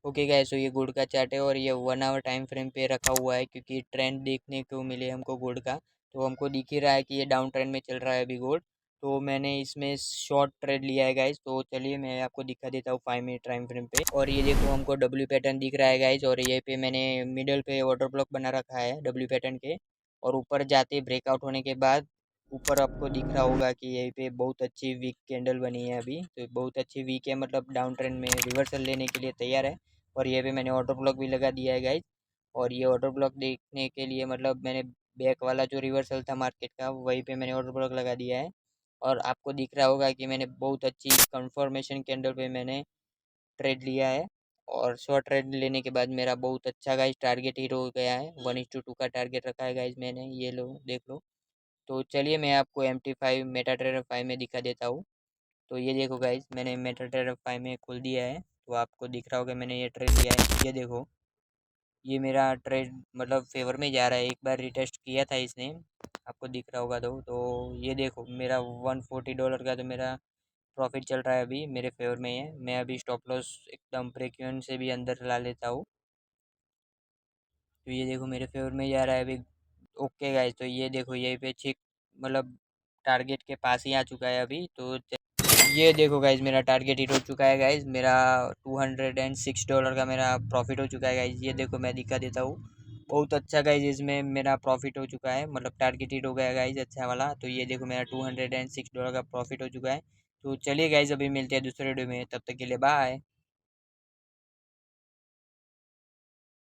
Okay guys, तो ये गुड़ का चाट है और ये 1 आवर टाइम फ्रेम पे रखा हुआ है क्योंकि ट्रेंड देखने को मिले हमको गुड़ का। तो हमको दिख ही रहा है कि ये डाउन ट्रेंड में चल रहा है अभी गुड़। तो मैंने इसमें शॉर्ट ट्रेड लिया है गाइस। तो चलिए मैं आपको दिखा देता हूँ 5 मिनट टाइम फ्रेम पे। और ये देखो हमको डब्ल्यू पैटर्न दिख रहा है गाइस। और ये पे मैंने मिडल पे वाटर ब्लॉक बना रखा है डब्ल्यू पैटर्न के। और ऊपर जाते ब्रेकआउट होने के बाद ऊपर आपको दिख रहा होगा कि यहीं पे बहुत अच्छी वीक कैंडल बनी है अभी। तो बहुत अच्छी वीक है, मतलब डाउन ट्रेंड में रिवर्सल लेने के लिए तैयार है। और ये पे मैंने ऑटो ब्लॉक भी लगा दिया है गाइज। और ये ऑटो ब्लॉक देखने के लिए मतलब मैंने बैक वाला जो रिवर्सल था मार्केट का वहीं पे मैंने ऑटो ब्लॉक लगा दिया है। और आपको दिख रहा होगा कि मैंने बहुत अच्छी कंफर्मेशन कैंडल पे मैंने ट्रेड लिया है। और शॉर्ट ट्रेड लेने के बाद मेरा बहुत अच्छा गाइज टारगेट हिट हो गया है। 1:2 का टारगेट रखा है गाइज मैंने, ये लो देख लो। तो चलिए मैं आपको MT5 मेटा ट्रेडर 5 में दिखा देता हूँ। तो ये देखो गाइज मैंने मेटा ट्रेडर 5 में खोल दिया है। तो आपको दिख रहा होगा मैंने ये ट्रेड लिया है, ये देखो। ये मेरा ट्रेड मतलब फेवर में जा रहा है। एक बार रिटेस्ट किया था इसने, आपको दिख रहा होगा। तो ये देखो मेरा $140 का तो मेरा प्रॉफिट चल रहा है, अभी मेरे फेवर में है। मैं अभी स्टॉप लॉस एकदम ब्रेक इवन से भी अंदर ला लेता हूँ। तो ये देखो मेरे फेवर में जा रहा है अभी। ओके गाइज, तो ये देखो यहीं पे ठीक मतलब टारगेट के पास ही आ चुका है अभी। तो ये देखो गाइज मेरा टारगेट हिट हो चुका है गाइज। मेरा $206 का मेरा प्रॉफिट हो चुका है गाइज। ये देखो मैं दिखा देता हूँ। बहुत अच्छा गाइज, इसमें मेरा प्रॉफिट हो चुका है, मतलब टारगेट हिट हो गया गाइज अच्छा वाला। तो ये देखो मेरा $206 का प्रॉफिट हो चुका है। तो चलिए गाइज अभी मिलते हैं दूसरे वीडियो में, तब तक के लिए बाय।